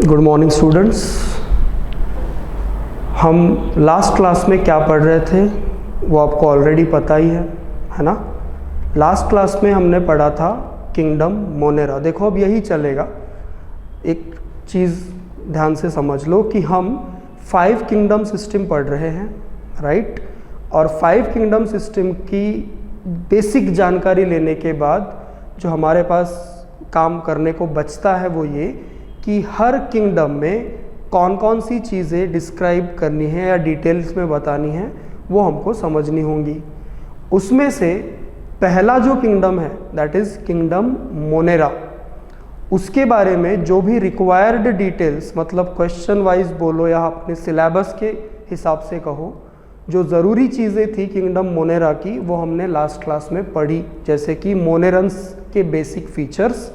Good morning students. हम last class में क्या पढ़ रहे थे वो आपको ऑलरेडी पता ही है ना। लास्ट क्लास में हमने पढ़ा था किंगडम मोनेरा। देखो अब यही चलेगा। एक चीज़ ध्यान से समझ लो कि हम 5 किंगडम सिस्टम पढ़ रहे हैं, राइट। और 5 किंगडम सिस्टम की बेसिक जानकारी लेने के बाद जो हमारे पास काम करने को बचता है वो ये कि हर किंगडम में कौन कौन सी चीज़ें डिस्क्राइब करनी है या डिटेल्स में बतानी है वो हमको समझनी होंगी। उसमें से पहला जो किंगडम है दैट इज़ किंगडम मोनेरा, उसके बारे में जो भी रिक्वायर्ड डिटेल्स, मतलब क्वेश्चन वाइज बोलो या अपने सिलेबस के हिसाब से कहो, जो ज़रूरी चीज़ें थी किंगडम मोनेरा की वो हमने लास्ट क्लास में पढ़ी। जैसे कि मोनेरन्स के बेसिक फीचर्स,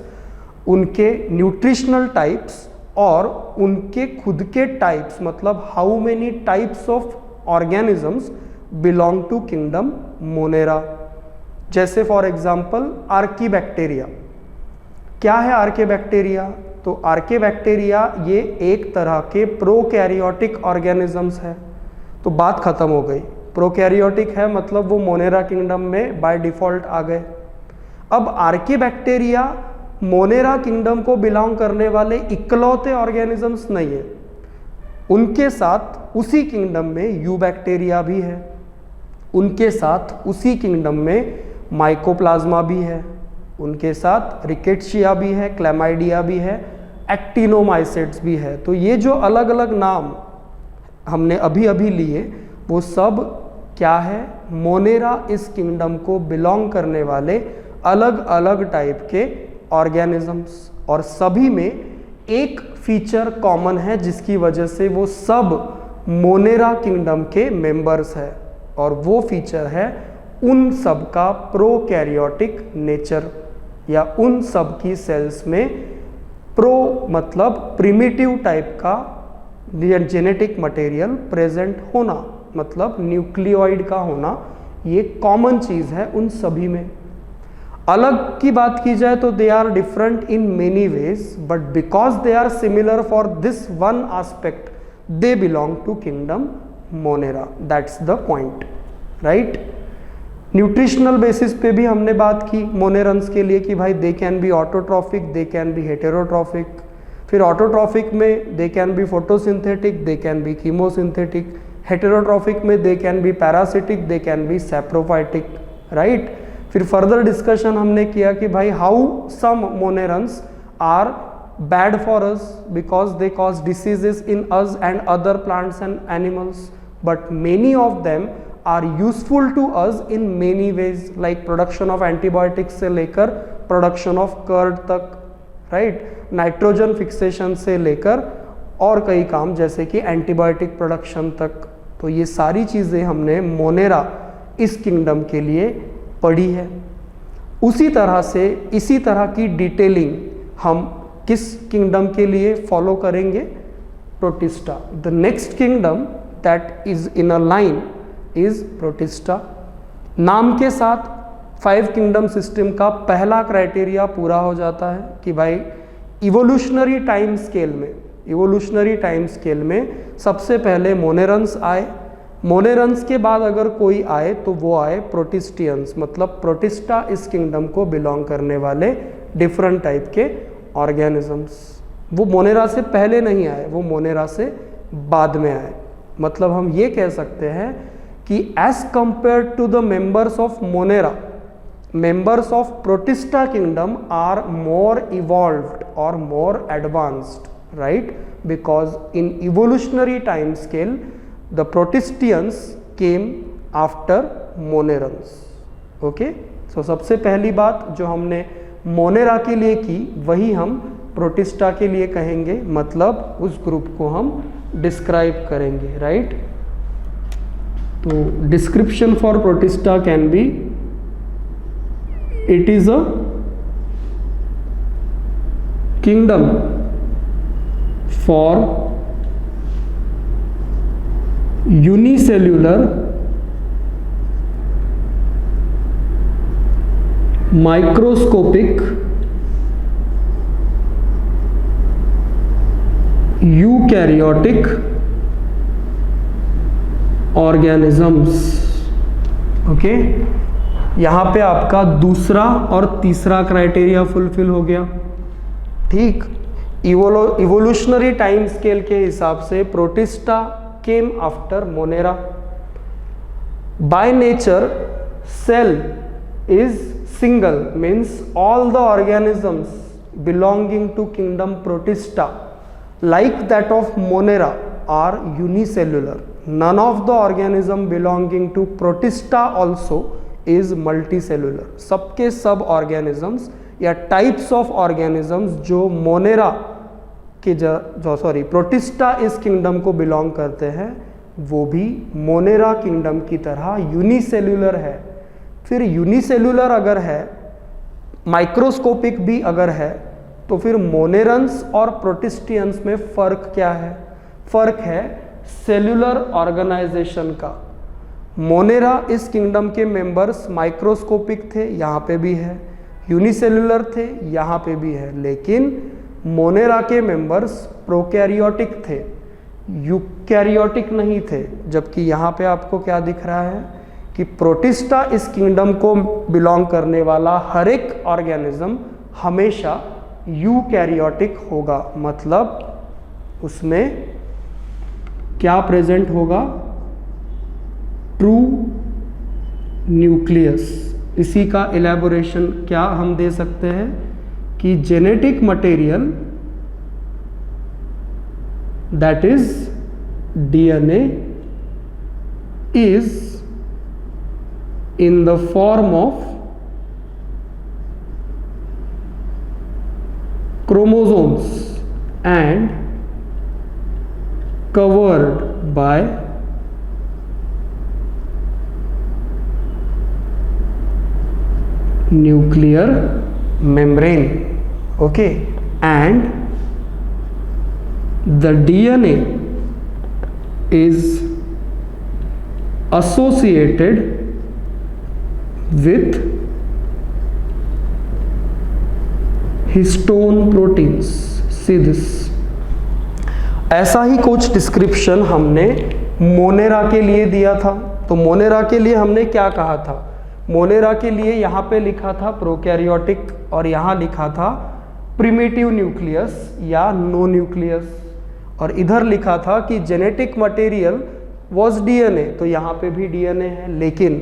उनके न्यूट्रिशनल टाइप्स और उनके खुद के टाइप्स, मतलब how many types of organisms belong to kingdom Monera. जैसे फॉर एग्जांपल आर्कीबैक्टीरिया। क्या है आर्कीबैक्टीरिया? तो आर्कीबैक्टीरिया ये एक तरह के प्रोकैरियोटिक ऑर्गेनिजम्स है। तो बात खत्म हो गई। प्रोकैरियोटिक है मतलब वो मोनेरा किंगडम में बाय डिफॉल्ट आ गए। अब आर्कीबैक्टीरिया मोनेरा किंगडम को बिलोंग करने वाले इकलौते ऑर्गेनिजम्स नहीं है। उनके साथ उसी किंगडम में यूबैक्टीरिया भी है, उनके साथ उसी किंगडम में माइकोप्लाज्मा भी है, उनके साथ रिकेट्शिया भी है, क्लैमाइडिया भी है, एक्टिनोमाइसिट्स भी है। तो ये जो अलग अलग नाम हमने अभी अभी लिए वो सब क्या है? मोनेरा इस किंगडम को बिलोंग करने वाले अलग अलग टाइप के ऑर्गेनिजम्स, और सभी में एक फीचर कॉमन है जिसकी वजह से वो सब मोनेरा किंगडम के मेंबर्स है, और वो फीचर है उन सब का प्रोकैरियोटिक नेचर, या उन सब की सेल्स में प्रो मतलब प्रिमिटिव टाइप का जेनेटिक मटेरियल प्रेजेंट होना, मतलब न्यूक्लियोइड का होना, ये कॉमन चीज़ है उन सभी में। अलग की बात की जाए तो they are different in many ways, but because they are similar for this one aspect they belong to kingdom Monera. That's the point, right. Nutritional basis पे भी हमने बात की मोनेरन्स के लिए कि भाई they can be autotrophic, they can be heterotrophic. फिर ऑटोट्रॉफिक में they can be photosynthetic, they can be chemosynthetic. Heterotrophic में they can be parasitic, they can be saprophytic, right. फिर फर्दर डिस्कशन हमने किया कि भाई how some monerans are bad for us because they cause diseases in us and other plants and animals, but many of them are useful to us in many veg, like production of antibiotics से लेकर production of curd तक, right. Nitrogen fixation से लेकर और कई काम जैसे कि एंटीबायोटिक प्रोडक्शन तक। तो ये सारी चीज़ें हमने मोनेरा इस किंगडम के लिए पढ़ी है। उसी तरह से इसी तरह की डिटेलिंग हम किस किंगडम के लिए फॉलो करेंगे? Protista. The next kingdom that is in a line is protista. नाम के साथ 5 किंगडम सिस्टम का पहला क्राइटेरिया पूरा हो जाता है कि भाई इवोल्यूशनरी टाइम स्केल में सबसे पहले मोनेरन्स आए। मोनेरन्स के बाद अगर कोई आए तो वो आए प्रोटिस्टियंस, मतलब प्रोटिस्टा इस किंगडम को बिलोंग करने वाले डिफरेंट टाइप के ऑर्गेनिजम्स। वो मोनेरा से पहले नहीं आए, वो मोनेरा से बाद में आए। मतलब हम ये कह सकते हैं कि as compare to the members of Monera, members of protista kingdom are more evolved or more advanced, right? Because in evolutionary time scale the protistians came after monerans. Okay, so सबसे पहली बात जो हमने मोनेरा के लिए की वही हम प्रोटिस्टा के लिए कहेंगे, मतलब उस ग्रुप को हम डिस्क्राइब करेंगे, राइट। तो description for protista can be it is a kingdom for unicellular microscopic eukaryotic organisms. Okay, यहाँ पे आपका दूसरा और तीसरा क्राइटेरिया फुलफिल हो गया। ठीक, इवोल्यूशनरी टाइम स्केल के हिसाब से Protista came after Monera. By nature cell is single, means all the organisms belonging to kingdom Protista like that of Monera are unicellular. None of the organism belonging to Protista also is multicellular. सबके सब organisms या types of organisms जो Monera के जो Protista इस kingdom को belong करते हैं वो भी Monera kingdom की तरह unicellular है। फिर unicellular अगर है, माइक्रोस्कोपिक भी अगर है, तो फिर मोनेरन्स और प्रोटिस्टियंस में फ़र्क क्या है? फ़र्क है सेलुलर ऑर्गेनाइजेशन का। मोनेरा इस किंगडम के मेंबर्स माइक्रोस्कोपिक थे, यहाँ पे भी है, यूनिसेलुलर थे, यहाँ पे भी है, लेकिन मोनेरा के मेंबर्स प्रोकैरियोटिक थे, यूकैरियोटिक नहीं थे। जबकि यहाँ पे आपको क्या दिख रहा है कि प्रोटिस्टा इस किंगडम को बिलोंग करने वाला हर एक ऑर्गेनिज्म हमेशा यूकैरियोटिक होगा। मतलब उसमें क्या प्रेजेंट होगा? True nucleus. इसी का इलेबोरेशन क्या हम दे सकते हैं कि genetic material that is DNA is in the form of chromosomes and covered by nuclear membrane. Okay, and the DNA is associated with histone proteins. See this. ऐसा ही कुछ डिस्क्रिप्शन हमने मोनेरा के लिए दिया था। तो मोनेरा के लिए हमने क्या कहा था? मोनेरा के लिए यहाँ पे लिखा था प्रोकैरियोटिक और यहाँ लिखा था प्रिमिटिव न्यूक्लियस या नो न्यूक्लियस, और इधर लिखा था कि जेनेटिक मटेरियल वॉज डीएनए, तो यहाँ पे भी डीएनए है, लेकिन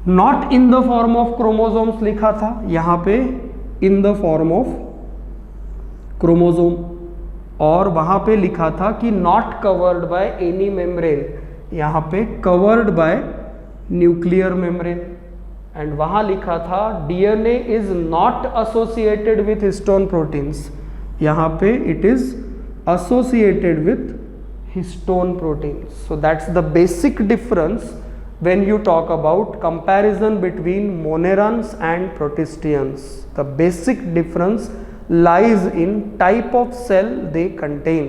not in the form of chromosomes लिखा था, यहाँ पे in the form of chromosome, और वहाँ पे लिखा था कि not covered by any membrane, यहाँ पे covered by nuclear membrane, and वहाँ लिखा था DNA is not associated with histone proteins, यहाँ पे it is associated with histone proteins. So that's the basic difference when you talk about comparison between monerans and protistians. The basic difference lies in type of cell they contain.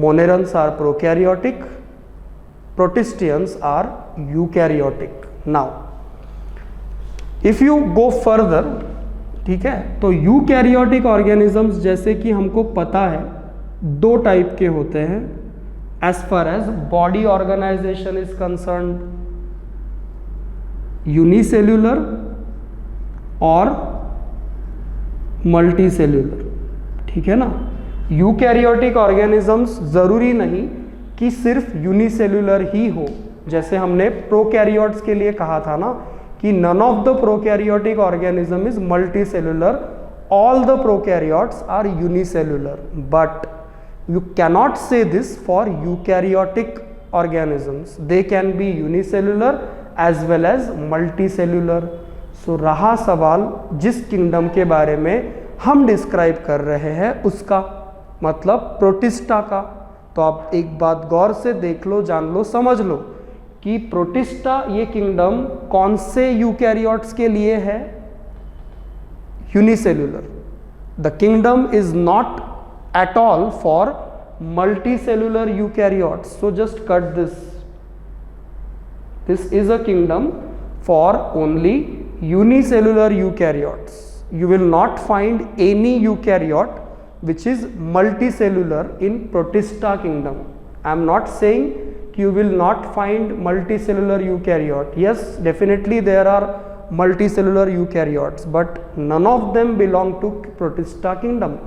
Monerans are prokaryotic, protistians are eukaryotic. Now if you go further, ठीक है, तो eukaryotic organisms जैसे कि हमको पता है दो type के होते हैं as far as body organization is concerned, unicellular और मल्टीसेल्यूलर. ठीक है ना. यूकैरियोटिक ऑर्गेनिजम्स ज़रूरी नहीं कि सिर्फ यूनिसेल्यूलर ही हो, जैसे हमने प्रोकैरियोट्स के लिए कहा था ना कि none of the prokaryotic organism is multicellular, all the prokaryotes are unicellular, but you cannot say this for eukaryotic organisms. They can be unicellular as well as multicellular. So रहा सवाल जिस किंगडम के बारे में हम डिस्क्राइब कर रहे हैं उसका, मतलब प्रोटिस्टा का. तो आप एक बात गौर से देख लो, जान लो, समझ लो कि प्रोटिस्टा ये किंगडम कौन से यूकैरियोट्स के लिए है? Unicellular. The kingdom is not at all for multicellular eukaryotes. So just cut this. This is a kingdom for only unicellular eukaryotes. You will not find any eukaryote which is multicellular in Protista kingdom. I am not saying you will not find multicellular eukaryote. Yes, definitely there are multicellular eukaryotes, but none of them belong to Protista kingdom.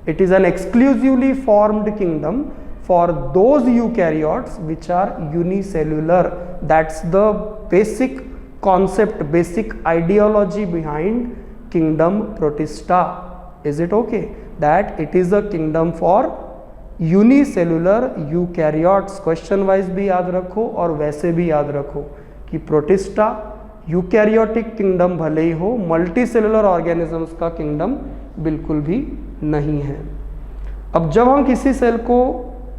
It is an exclusively formed kingdom for those eukaryotes which are unicellular. That's the basic concept, basic ideology behind kingdom Protista. Is it okay? That it is a kingdom for unicellular eukaryotes. Question wise भी याद रखो और वैसे भी याद रखो कि protista eukaryotic kingdom भले ही हो, मल्टीसेलुलर ऑर्गेनिजम्स का किंगडम बिल्कुल भी नहीं है. अब जब हम किसी सेल को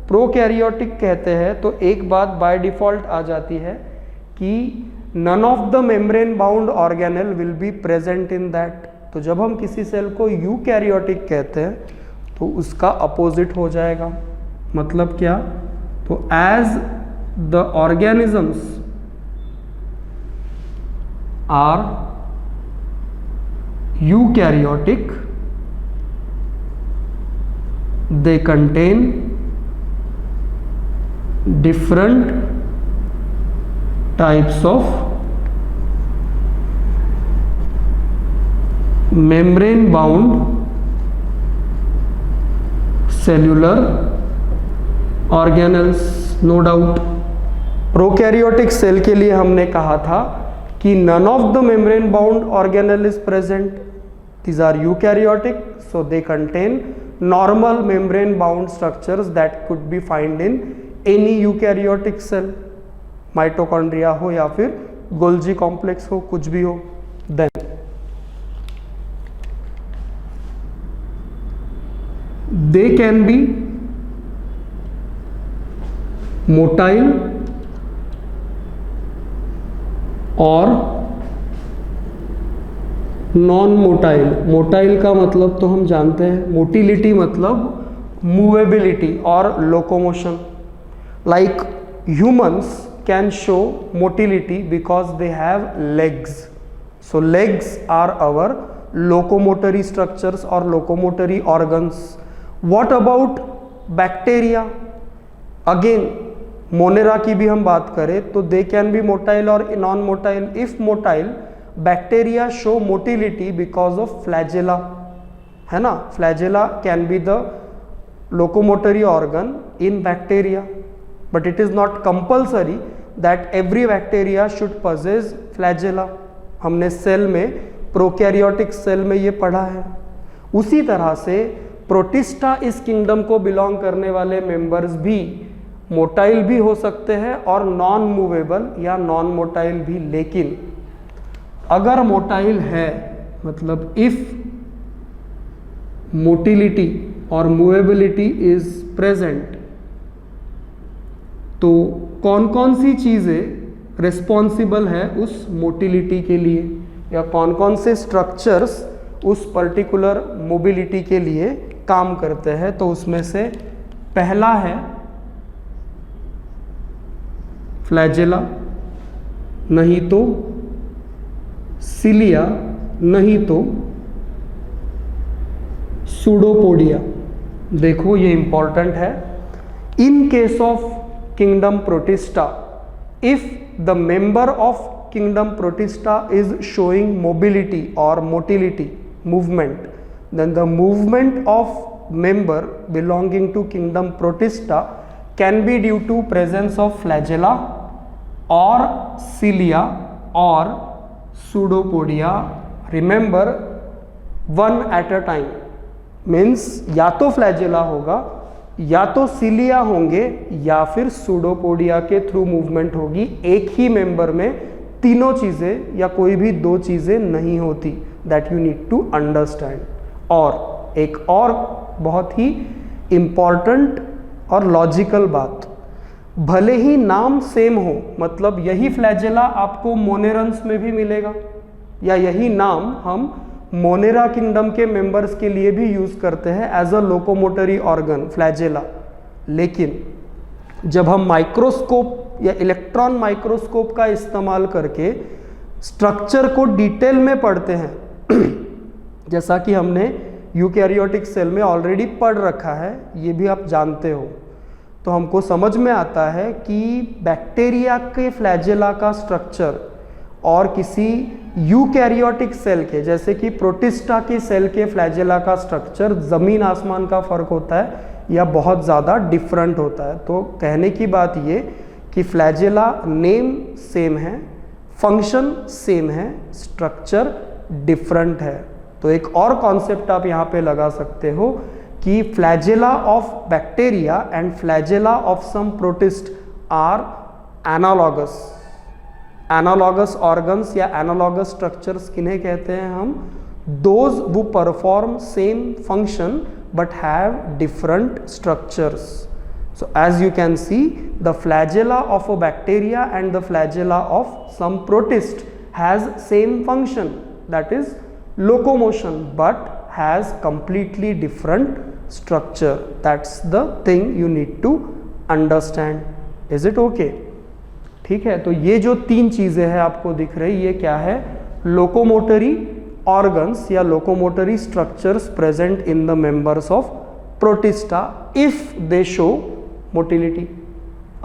प्रोकैरियोटिक कहते हैं तो एक बात बाय डिफॉल्ट आ जाती है कि none of the membrane bound organelle will be present in that. तो जब हम किसी सेल को यूकैरियोटिक कहते हैं तो उसका अपोजिट हो जाएगा. मतलब क्या? तो as the organisms are eukaryotic they contain different types of membrane bound cellular organelles. No doubt prokaryotic cell के लिए हमने कहा था कि none of the membrane bound organelle is present. These are eukaryotic, so they contain normal membrane bound structures that could be find in any eukaryotic cell. Mitochondria हो या फिर Golgi complex हो, कुछ भी हो. Then they can be motile और non motile. Motile का मतलब तो हम जानते हैं, मोटिलिटी मतलब मूवेबिलिटी और locomotion. Like humans can show motility because they have legs. So legs are our locomotory structures और locomotory organs. What about bacteria? Again Monera की भी हम बात करें तो दे कैन बी मोटाइल और non motile. If motile, bacteria show motility because of flagella, है ना. Flagella can be the locomotory organ in bacteria, but it is not compulsory that every bacteria should possess flagella. हमने cell में, prokaryotic cell में ये पढ़ा है. उसी तरह से प्रोटिस्टा इस किंगडम को बिलोंग करने वाले मेंबर्स भी मोटाइल भी हो सकते हैं और नॉन मूवेबल या नॉन मोटाइल भी. लेकिन अगर मोटाइल है, मतलब इफ मोटिलिटी और मूवेबिलिटी इज प्रेजेंट, तो कौन कौन सी चीज़ें रिस्पॉन्सिबल है उस मोटिलिटी के लिए, या कौन कौन से स्ट्रक्चर्स उस पर्टिकुलर मोबिलिटी के लिए काम करते हैं. तो उसमें से पहला है फ्लैजेला, नहीं तो सिलिया, नहीं तो सूडोपोडिया. देखो ये इंपॉर्टेंट है. इन case of kingdom protista, if the member of kingdom protista is showing mobility or motility, movement, then the movement of member belonging to kingdom protista can be due to presence of flagella or cilia or pseudopodia. Remember, one at a time, means या तो flagella होगा, या तो cilia होंगे, या फिर pseudopodia के through movement होगी. एक ही मेंबर में तीनों चीज़ें या कोई भी दो चीज़ें नहीं होती. That you need to understand. और एक और बहुत ही इम्पॉर्टेंट और लॉजिकल बात, भले ही नाम सेम हो, मतलब यही फ्लैजेला आपको मोनेरन्स में भी मिलेगा, या यही नाम हम मोनेरा किंगडम के मेंबर्स के लिए भी यूज़ करते हैं as a locomotory organ, flagella. लेकिन जब हम माइक्रोस्कोप या इलेक्ट्रॉन माइक्रोस्कोप का इस्तेमाल करके स्ट्रक्चर को डिटेल में पढ़ते हैं, जैसा कि हमने यूकैरियोटिक सेल में ऑलरेडी पढ़ रखा है, ये भी आप जानते हो। तो हमको समझ में आता है कि बैक्टीरिया के फ्लैजेला का स्ट्रक्चर और किसी यूकैरियोटिक सेल के, जैसे कि प्रोटिस्टा की सेल के फ्लैजेला का स्ट्रक्चर ज़मीन आसमान का फ़र्क होता है या बहुत ज़्यादा डिफरेंट होता है। तो कहने की बात ये कि फ्लैजेला नेम सेम है, फंक्शन सेम है, स्ट्रक्चर डिफरेंट है। तो एक और कॉन्सेप्ट आप यहाँ पे लगा सकते हो कि flagella of bacteria and flagella of some protist are analogous. Analogous organs या एनालॉगस स्ट्रक्चर्स किन्हें कहते हैं हम? दोज वो perform same function but have different structures. So as you can see, the flagella of a bacteria and the flagella of some protist has same function, that is locomotion, but has completely different structure. That's the thing you need to understand. Is it okay? ठीक है, तो ये जो तीन चीज़ें हैं आपको दिख रही, ये क्या है? लोकोमोटरी ऑर्गन्स या locomotory structures present in the members of protista if they show motility,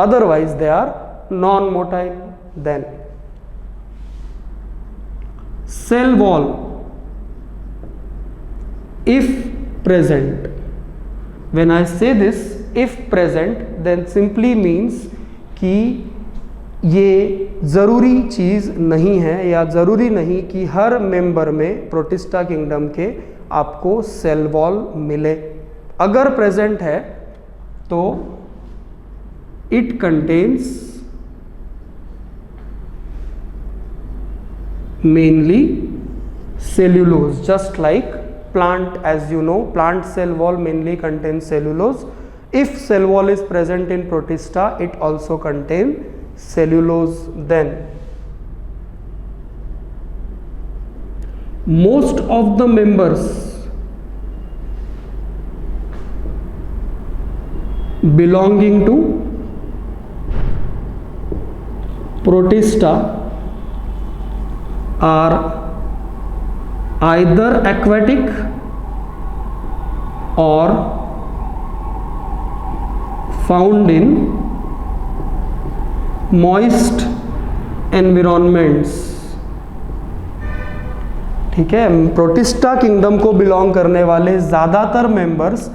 otherwise they are non-motile. Then cell wall if present, when I say this if present, then simply means कि ये ज़रूरी चीज़ नहीं है या ज़रूरी नहीं कि हर मेंबर में प्रोटिस्टा किंगडम के आपको सेल वॉल मिले। अगर प्रेजेंट है तो it contains mainly cellulose, just like plant. As you know, plant cell wall mainly contains cellulose. If cell wall is present in protista, it also contains cellulose. Then most of the members belonging to protista are either aquatic or found in moist environments। ठीक है, protista kingdom को belong करने वाले ज़्यादातर members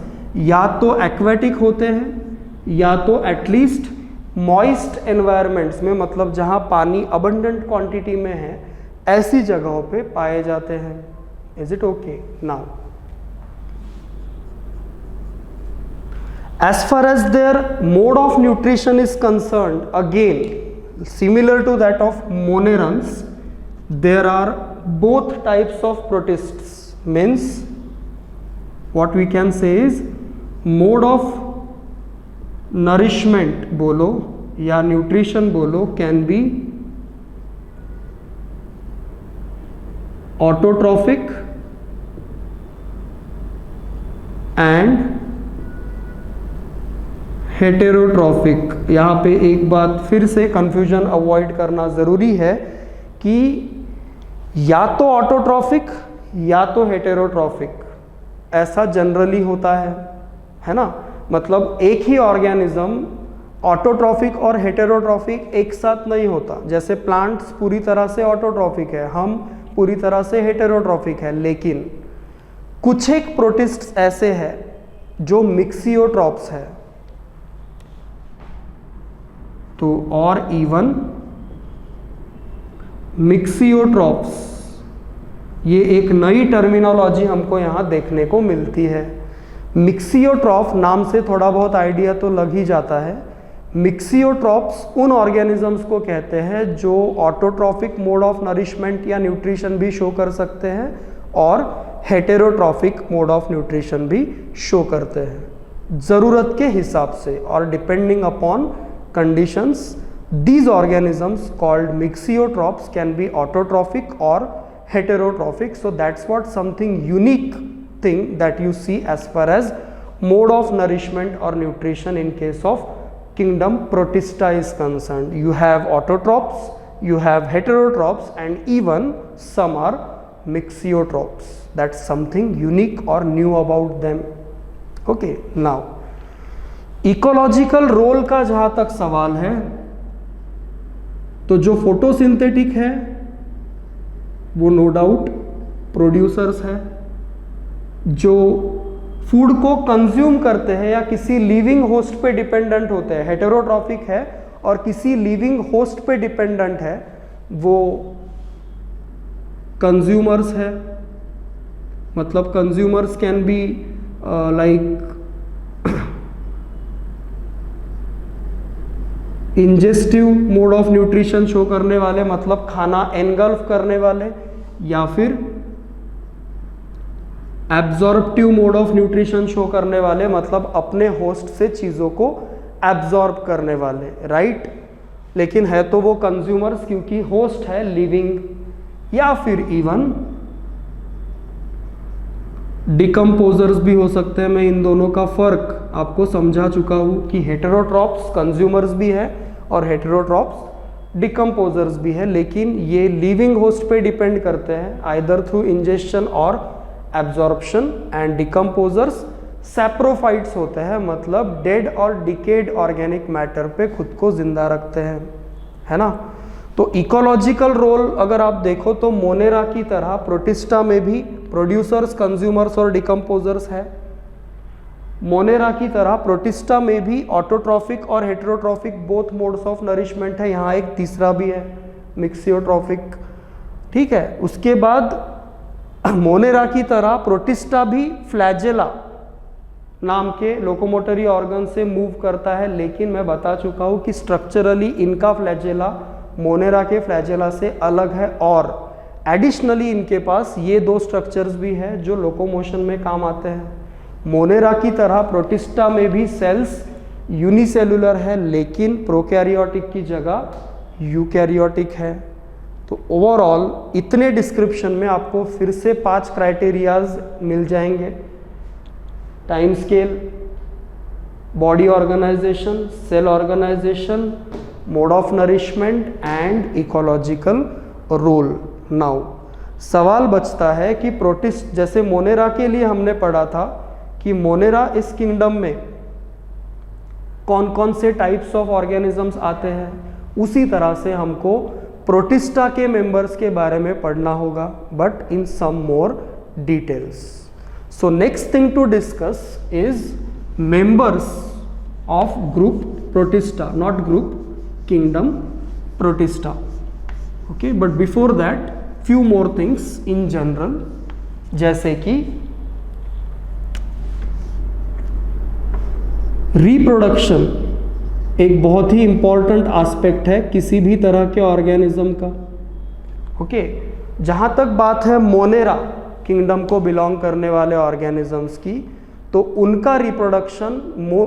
या तो aquatic होते हैं या तो एटलीस्ट मॉइस्ट एनवायरनमेंट्स में, मतलब जहां पानी अबंडेंट क्वांटिटी में है, ऐसी जगहों पे पाए जाते हैं। Is it okay? Now as far as their mode of nutrition is concerned, again similar to that of monerans, there are both types of protists. Means what we can say is mode of nourishment बोलो या nutrition बोलो can be autotrophic and heterotrophic. यहाँ पे एक बात फिर से confusion avoid करना ज़रूरी है कि या तो ऑटोट्रॉफिक या तो हेटेरोट्रॉफिक, ऐसा जनरली होता है ना। मतलब एक ही ऑर्गेनिज्म ऑटोट्रॉफिक और हेटेरोट्रॉफिक एक साथ नहीं होता। जैसे प्लांट्स पूरी तरह से ऑटोट्रॉफिक है, हम पूरी तरह से हेटेरोट्रॉफिक है, लेकिन कुछ एक प्रोटिस्ट्स ऐसे हैं जो मिक्सियोट्रॉप्स है। तो और इवन मिक्सियोट्रॉप्स, ये एक नई टर्मिनोलॉजी हमको यहाँ देखने को मिलती है। मिक्सियोट्रॉफ नाम से थोड़ा बहुत आइडिया तो लग ही जाता है। मिक्सियोट्रॉप्स उन ऑर्गेनिजम्स को कहते हैं जो ऑटोट्रॉफिक मोड ऑफ नरिशमेंट या न्यूट्रिशन भी शो कर सकते हैं और हेटेरोट्रॉफिक मोड ऑफ न्यूट्रिशन भी शो करते हैं ज़रूरत के हिसाब से, और depending upon conditions these organisms called mixiotrophs can be autotrophic or heterotrophic. So that's what something unique thing that you see as far as mode of nourishment or nutrition in case of kingdom Protista is concerned. You have autotrophs, you have heterotrophs, and even some are mixiotrophs. That's something unique or new about them. Okay, now ecological role का जहां तक सवाल है, तो जो photosynthetic है वो no doubt producers है, जो फूड को कंज्यूम करते हैं या किसी लिविंग होस्ट पे डिपेंडेंट होते हैं, हेटेरोट्रॉफिक है और किसी लिविंग होस्ट पे डिपेंडेंट है, वो कंज्यूमर्स है. मतलब consumers can be like ingestive mode of nutrition show करने वाले, मतलब खाना एनगल्फ करने वाले, या फिर absorptive mode of nutrition show करने वाले, मतलब अपने होस्ट से चीज़ों को एब्जॉर्ब करने वाले, राइट. लेकिन है तो वो कंज्यूमर्स क्योंकि होस्ट है लिविंग. या फिर इवन डिकम्पोजर्स भी हो सकते हैं. मैं इन दोनों का फर्क आपको समझा चुका हूं कि हेटेरोट्रॉप्स कंज्यूमर्स भी है और हेटेरोट्रॉप्स डिकम्पोजर्स भी है, लेकिन ये लिविंग होस्ट पे डिपेंड करते हैं आइदर थ्रू इंजेशन और एब्जॉर्प्शन. एंड डिकम्पोजर्स सैप्रोफाइट्स होते हैं, मतलब डेड और डिकेड ऑर्गेनिक मैटर पे खुद को जिंदा रखते हैं, है ना. तो इकोलॉजिकल रोल अगर आप देखो तो मोनेरा की तरह प्रोटिस्टा में भी प्रोड्यूसर्स, कंज्यूमर्स और डिकम्पोजर्स है. मोनेरा की तरह प्रोटिस्टा में भी ऑटोट्रॉफिक और heterotrophic both modes of nourishment है. यहाँ एक तीसरा भी है, मिक्सियोट्रॉफिक, ठीक है. उसके बाद मोनेरा की तरह प्रोटिस्टा भी फ्लैजेला नाम के लोकोमोटरी ऑर्गन से मूव करता है, लेकिन मैं बता चुका हूँ कि स्ट्रक्चरली इनका फ्लैजेला मोनेरा के फ्लैजेला से अलग है. और एडिशनली इनके पास ये दो स्ट्रक्चर्स भी हैं जो लोकोमोशन में काम आते हैं. मोनेरा की तरह प्रोटिस्टा में भी सेल्स यूनिसेलुलर है, लेकिन प्रोकैरियोटिक की जगह यूकैरियोटिक है. तो ओवरऑल इतने डिस्क्रिप्शन में आपको फिर से 5 क्राइटेरियाज मिल जाएंगे. Time scale, body organization, cell organization, mode of nourishment and ecological role. Now सवाल बचता है कि प्रोटिस्ट, जैसे मोनेरा के लिए हमने पढ़ा था कि मोनेरा इस किंगडम में कौन कौन से टाइप्स ऑफ ऑर्गेनिजम्स आते हैं, उसी तरह से हमको प्रोटिस्टा के मेंबर्स के बारे में पढ़ना होगा, but in some more details. So next thing to discuss is members of group Protista, not group kingdom Protista. Okay, but before that few more things in general, जैसे कि रिप्रोडक्शन एक बहुत ही इंपॉर्टेंट एस्पेक्ट है किसी भी तरह के organism का. ओके, जहाँ तक बात है मोनेरा किंगडम को बिलोंग करने वाले ऑर्गेनिजम्स की, तो उनका रिप्रोडक्शन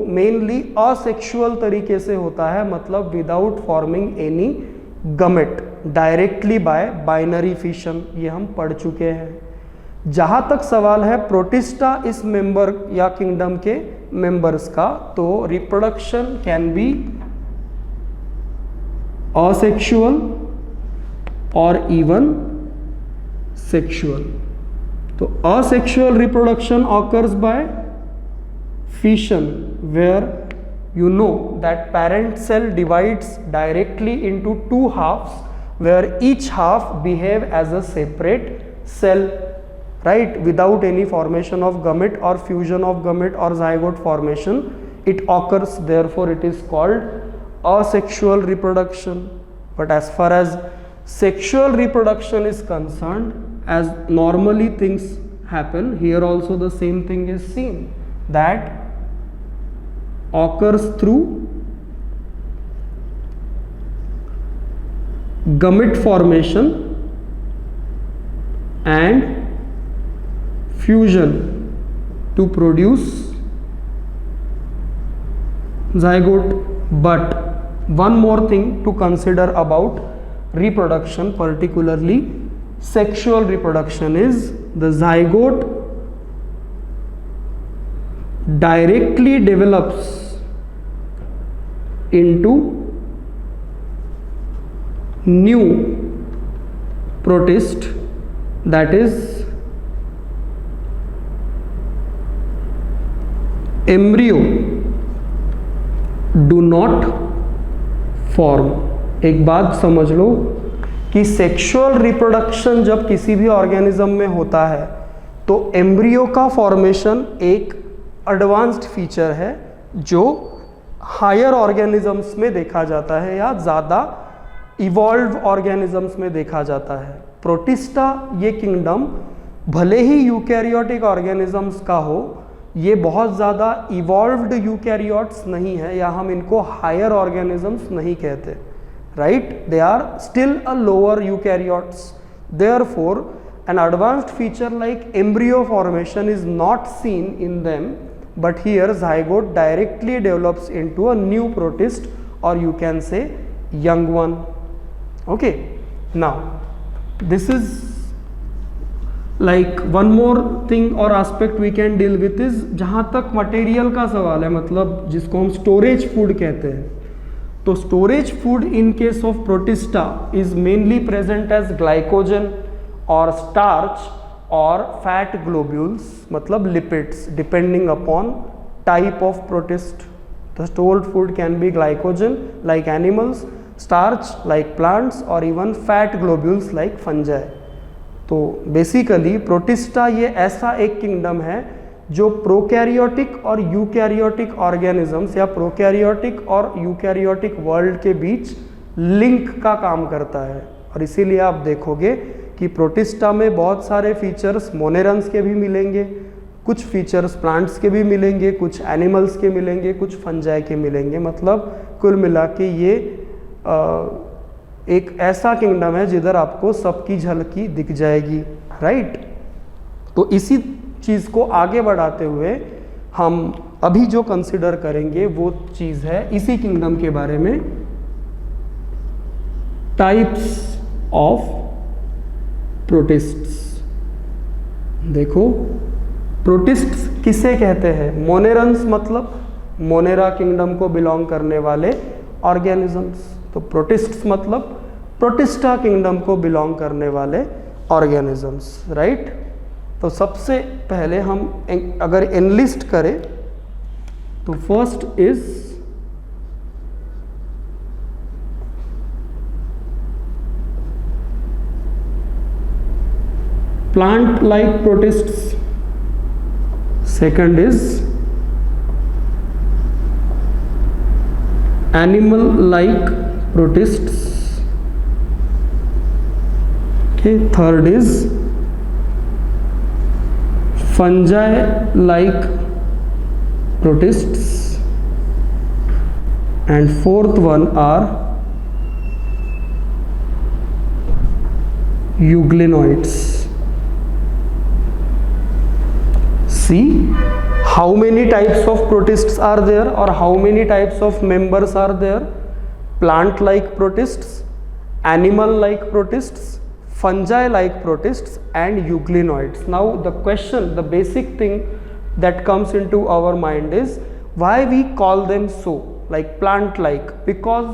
मेनली असेक्सुअल तरीके से होता है, मतलब without forming any gamete, directly by binary fission. ये हम पढ़ चुके हैं. जहाँ तक सवाल है प्रोटिस्टा इस मेंबर या किंगडम के मेंबर्स का, तो रिप्रोडक्शन कैन बी असेक्सुअल और इवन सेक्सुअल. तो asexual reproduction occurs by fission, where you know that parent cell divides directly into 2 halves, where each half behave as a separate cell, right, without any formation of gamete or fusion of gamete or zygote formation. It occurs, therefore it is called asexual reproduction. But as far as sexual reproduction is concerned, as normally things happen, here also the same thing is seen, that occurs through gamete formation and fusion to produce zygote. But one more thing to consider about reproduction, particularly sexual reproduction, is the zygote directly develops into new protist that is embryo do not form. एक बात समझ लो कि sexual reproduction जब किसी भी organism में होता है तो एम्ब्रियो का फॉर्मेशन एक एडवांस्ड फीचर है जो हायर ऑर्गेनिजम्स में देखा जाता है या ज़्यादा इवॉल्व ऑर्गेनिजम्स में देखा जाता है। प्रोटिस्टा ये किंगडम भले ही यूकैरियोटिक ऑर्गेनिजम्स का हो, ये बहुत ज़्यादा इवॉल्व्ड यूकैरियोट्स नहीं है या हम इनको हायर ऑर्गेनिजम्स नहीं कहते, right? They are still a lower eukaryotes. Therefore an advanced feature like embryo formation is not seen in them, but here zygote directly develops into a new protist, or you can say young one. Okay, now this is like one more thing or aspect we can deal with is जहाँ तक material का सवाल है, मतलब जिसको हम storage food कहते हैं, तो storage food in case of protista is mainly present as glycogen और स्टार्च और फैट ग्लोब्यूल्स, मतलब lipids, depending upon type of protist. The stored food can be glycogen like animals, starch like plants और even fat globules like fungi. तो basically protista ये ऐसा एक kingdom है जो प्रोकैरियोटिक और यूकैरियोटिक ऑर्गेनिजम्स या प्रोकैरियोटिक और यूकैरियोटिक वर्ल्ड के बीच लिंक का काम करता है। और इसीलिए आप देखोगे कि प्रोटिस्टा में बहुत सारे फीचर्स मोनेरन्स के भी मिलेंगे, कुछ फीचर्स प्लांट्स के भी मिलेंगे, कुछ एनिमल्स के मिलेंगे, कुछ फंजाई के मिलेंगे। मतलब कुल मिला के ये एक ऐसा किंगडम है जिधर आपको सबकी झलकी दिख जाएगी, राइट? तो इसी चीज़ को आगे बढ़ाते हुए हम अभी जो कंसिडर करेंगे वो चीज़ है इसी किंगडम के बारे में, टाइप्स ऑफ प्रोटिस्ट्स। देखो प्रोटिस्ट्स किसे कहते हैं? मोनेरन्स, मतलब मोनेरा किंगडम को बिलोंग करने वाले ऑर्गेनिजम्स। तो प्रोटिस्ट्स मतलब प्रोटिस्टा किंगडम को बिलोंग करने वाले ऑर्गेनिजम्स, राइट? तो सबसे पहले हम अगर एनलिस्ट करें तो first is plant like protists, second is animal like protists, okay, third is fungi like protists, and fourth one are euglenoids. See how many types of protists are there or how many types of members are there? Plant like protists, animal like protists, fungi like protists and euglenoids. Now the question, the basic thing that comes into our mind is why we call them so, like plant like, because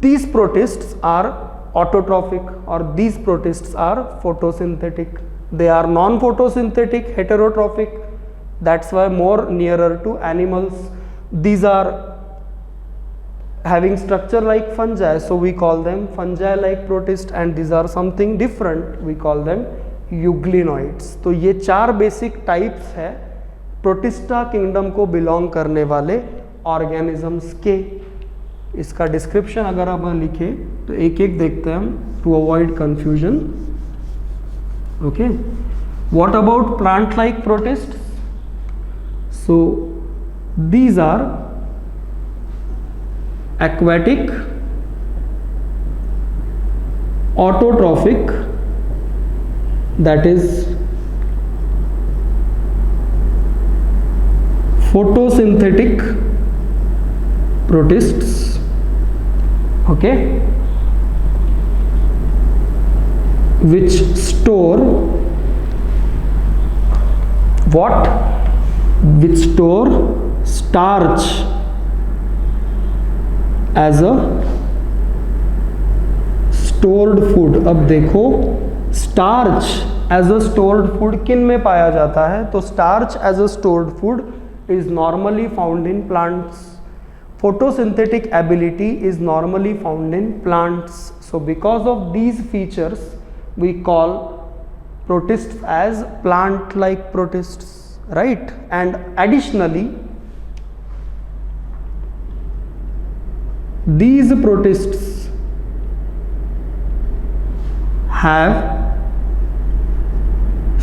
these protists are autotrophic or these protists are photosynthetic. They are non-photosynthetic, heterotrophic, that's why more nearer to animals. These are having structure like fungi, so we call them fungi like protist, and these are something different, we call them euglenoids. तो ये चार basic types है protista kingdom को belong करने वाले organisms के। इसका description अगर आप लिखे तो एक एक देखते हैं हम to avoid confusion. Okay, what about plant like protists? So these are aquatic, autotrophic, that is photosynthetic protists, okay, which store what? Which store starch as a stored food. अब देखो starch as a stored food किन में पाया जाता है? तो starch as a stored food is normally found in plants. Photosynthetic ability is normally found in plants. So because of these features we call protists as plant like protists, right? And additionally these protists have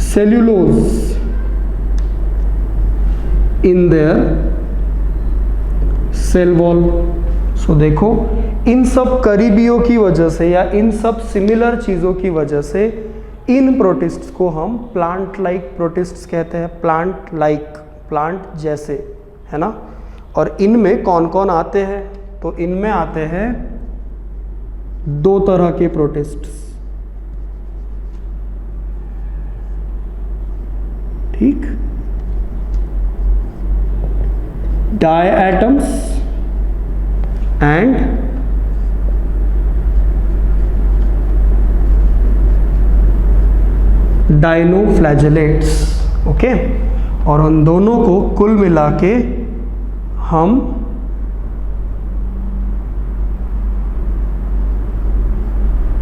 cellulose in their cell wall. So देखो, इन सब करीबियों की वजह से या इन सब similar चीज़ों की वजह से इन प्रोटिस्ट्स को हम प्लांट लाइक प्रोटिस्ट्स कहते हैं. प्लांट लाइक, प्लांट जैसे, है ना. और इनमें कौन कौन आते हैं? तो इनमें आते हैं दो तरह के प्रोटिस्ट्स. ठीक, डायएटम्स एंड डाइनोफ्लैजेलेट्स. ओके, और उन दोनों को कुल मिला के हम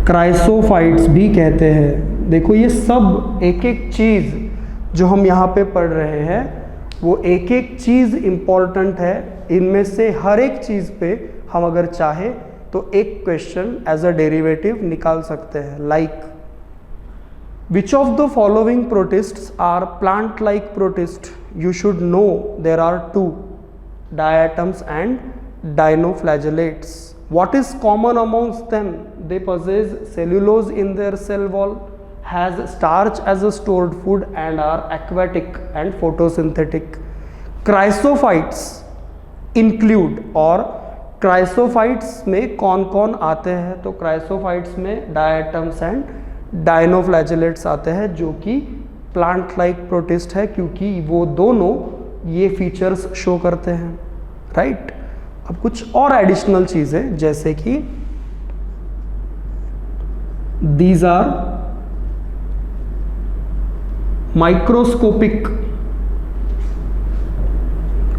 क्राइसोफाइट्स भी कहते हैं. देखो, ये सब एक एक चीज़ जो हम यहाँ पे पढ़ रहे हैं वो एक एक चीज़ इम्पॉर्टेंट है. इनमें से हर एक चीज़ पे हम अगर चाहे तो एक क्वेश्चन एज अ डेरिवेटिव निकाल सकते हैं. Like which of the following protists are plant like protist? You should know there are two, diatoms and dinoflagellates. What is common amongst them? They possess cellulose in their cell wall, has starch as a stored food and are aquatic and photosynthetic. Chrysophytes include, और chrysophytes में कौन कौन आते हैं? तो chrysophytes में diatoms and डाइनोफ्लैजेलेट्स आते हैं जो कि प्लांट लाइक प्रोटिस्ट है, क्योंकि वो दोनों ये फीचर्स शो करते हैं. राइट. अब कुछ और एडिशनल चीज़ें जैसे कि these are microscopic,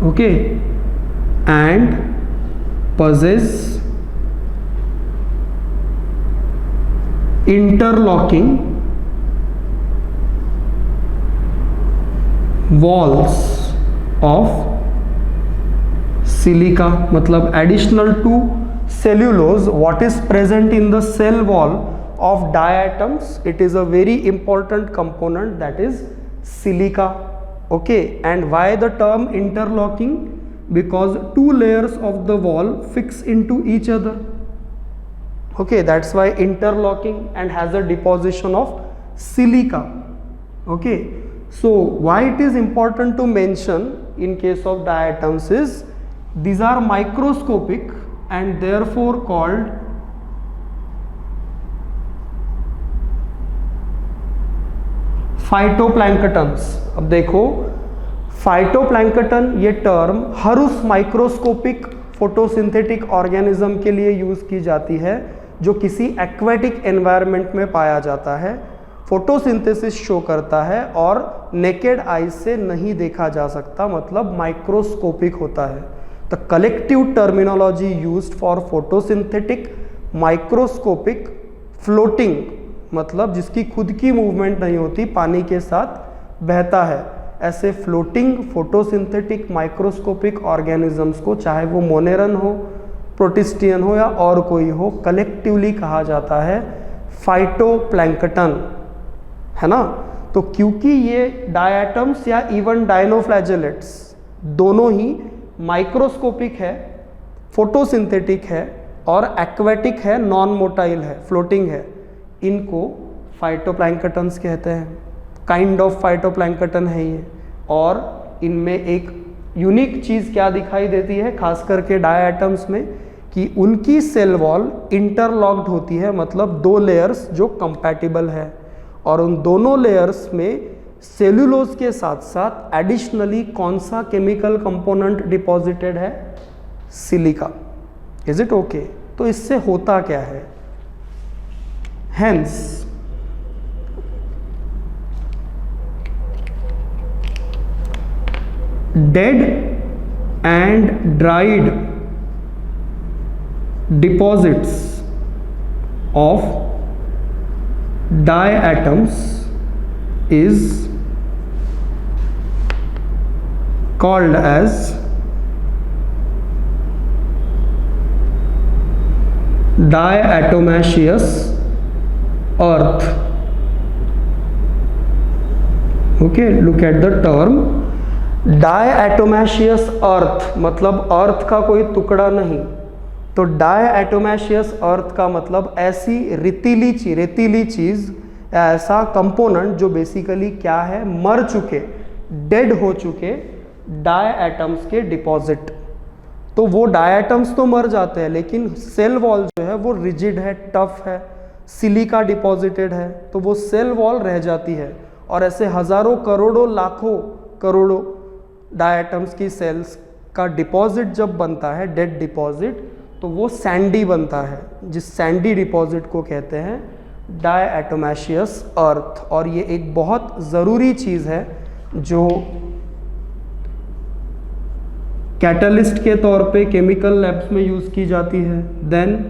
okay, and possess interlocking walls of silica. मतलब additional to cellulose, what is present in the cell wall of diatoms, it is a very important component, that is silica. Okay, and why the term interlocking? Because two layers of the wall fix into each other. Okay, that's why interlocking, and has a deposition of silica. Okay, so why it is important to mention in case of diatoms is these are microscopic and therefore called phytoplanktons. अब देखो, phytoplankton ये term हर उस microscopic photosynthetic organism के लिए use की जाती है जो किसी एक्वेटिक एनवायरनमेंट में पाया जाता है, फोटोसिंथेसिस शो करता है और नेकेड आई से नहीं देखा जा सकता, मतलब माइक्रोस्कोपिक होता है. The collective terminology used for photosynthetic microscopic floating, मतलब जिसकी खुद की मूवमेंट नहीं होती, पानी के साथ बहता है, ऐसे फ्लोटिंग फोटोसिंथेटिक माइक्रोस्कोपिक ऑर्गेनिजम्स को, चाहे वो मोनेरन हो, प्रोटिस्टियन हो या और कोई हो, कलेक्टिवली कहा जाता है फाइटोप्लैंकटन, है ना. तो क्योंकि ये डायटम्स या इवन डाइनोफ्लैजेलेट्स दोनों ही माइक्रोस्कोपिक है, फोटोसिंथेटिक है और एक्वेटिक है, नॉन मोटाइल है, फ्लोटिंग है, इनको फाइटोप्लैंकटन्स कहते हैं. काइंड ऑफ फाइटोप्लैंकटन है ये. और इनमें एक यूनिक चीज़ क्या दिखाई देती है, खास करके डायटम्स में, कि उनकी सेल वॉल इंटरलॉक्ड होती है, मतलब दो लेयर्स जो कंपैटिबल है, और उन दोनों लेयर्स में सेल्यूलोज के साथ साथ एडिशनली कौन सा केमिकल कंपोनेंट डिपॉजिटेड है? सिलिका. Is it okay? तो इससे होता क्या है? Hence dead and dried deposits of diatoms is called as diatomaceous earth. Okay, look at the term diatomaceous earth, मतलब अर्थ का कोई टुकड़ा नहीं। तो diatomaceous earth का मतलब ऐसी रेतीली चीज, ऐसा कंपोनेंट जो बेसिकली क्या है, मर चुके, डेड हो चुके डायएटम्स के डिपॉजिट। तो वो डायएटम्स तो मर जाते हैं, लेकिन सेल वॉल जो है वो रिजिड है, टफ है, सिलिका डिपॉजिटेड है, तो वो सेल वॉल रह जाती है। और ऐसे हजारों करोड़ों लाखों करोड़ों डायएटम्स की सेल्स का डिपॉजिट जब बनता है, डेड डिपॉजिट, तो वो सैंडी बनता है, जिस सैंडी डिपॉजिट को कहते हैं डायएटोमेशियस अर्थ। और ये एक बहुत ज़रूरी चीज़ है जो कैटलिस्ट के तौर पे केमिकल लैब्स में यूज़ की जाती है। देन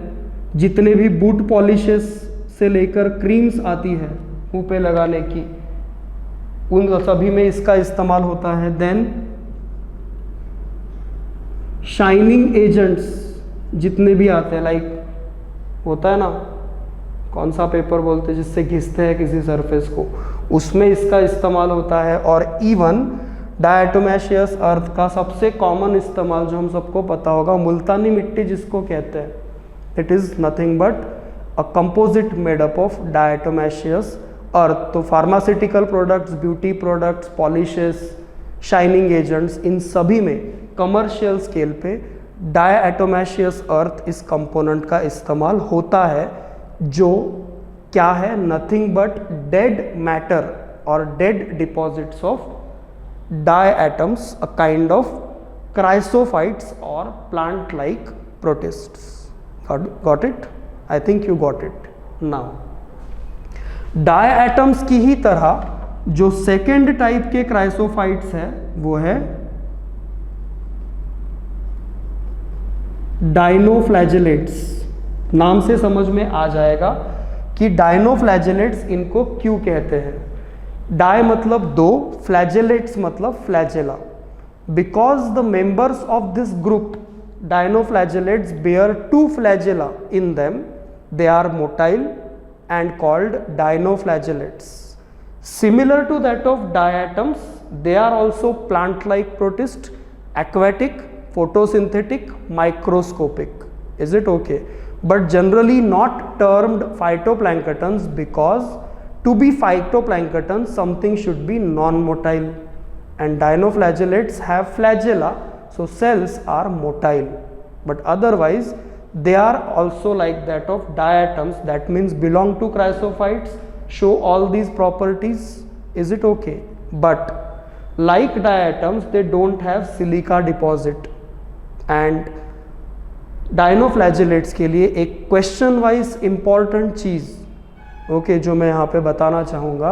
जितने भी बूट पॉलिशेस से लेकर क्रीम्स आती है मुंह पे लगाने की, उन सभी में इसका इस्तेमाल होता है। देन शाइनिंग एजेंट्स जितने भी आते हैं, लाइक होता है ना, कौन सा पेपर बोलते हैं जिससे घिसते हैं किसी सरफेस को, उसमें इसका इस्तेमाल होता है। और इवन डायटोमेशियस अर्थ का सबसे कॉमन इस्तेमाल जो हम सबको पता होगा, मुल्तानी मिट्टी जिसको कहते हैं, it is nothing but a composite made up of diatomaceous earth. तो pharmaceutical products, beauty products, polishes, shining agents, इन सभी में कमर्शियल स्केल पे डायटोमेशियस अर्थ इस कंपोनेंट का इस्तेमाल होता है, जो क्या है, नथिंग बट डेड मैटर और dead deposits of diatoms, a kind of chrysophytes or plant-like protists. Got it? I think you got it now. Diatoms की ही तरह जो सेकेंड टाइप के क्राइसोफाइट्स है वो है डाइनोफ्लैजेलेट्स। नाम से समझ में आ जाएगा कि डाइनोफ्लैजेलेट्स इनको क्यों कहते हैं। डाई मतलब दो, फ्लैजेलेट्स मतलब flagella. Because the members of this group dinoflagellates bear two flagella in them, they are motile and called dinoflagellates. Similar to that of diatoms, they are also plant-like protist, aquatic, photosynthetic, microscopic. Is it okay? But generally not termed phytoplanktons, because to be phytoplankton something should be non-motile, and dinoflagellates have flagella, so cells are motile. But otherwise they are also like that of diatoms, that means belong to chrysophytes, show all these properties. Is it okay? But like diatoms, they don't have silica deposit. And dinoflagellates के लिए एक question wise important चीज़ जो मैं यहाँ पे बताना चाहूँगा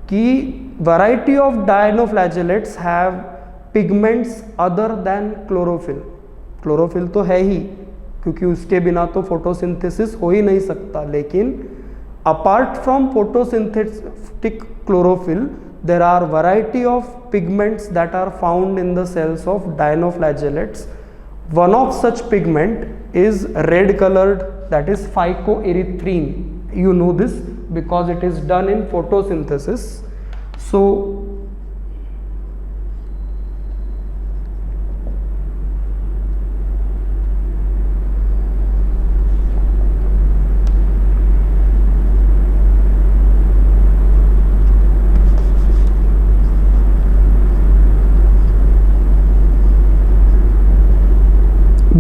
कि variety of dinoflagellates have pigments other than chlorophyll. Chlorophyll तो है ही, क्योंकि उसके बिना तो फोटोसिंथेसिस हो ही नहीं सकता, लेकिन apart from photosynthetic chlorophyll there are variety of pigments that are found in the cells of dinoflagellates. One of such pigment is red coloured, that is phycoerythrin. You know this because it is done in photosynthesis. So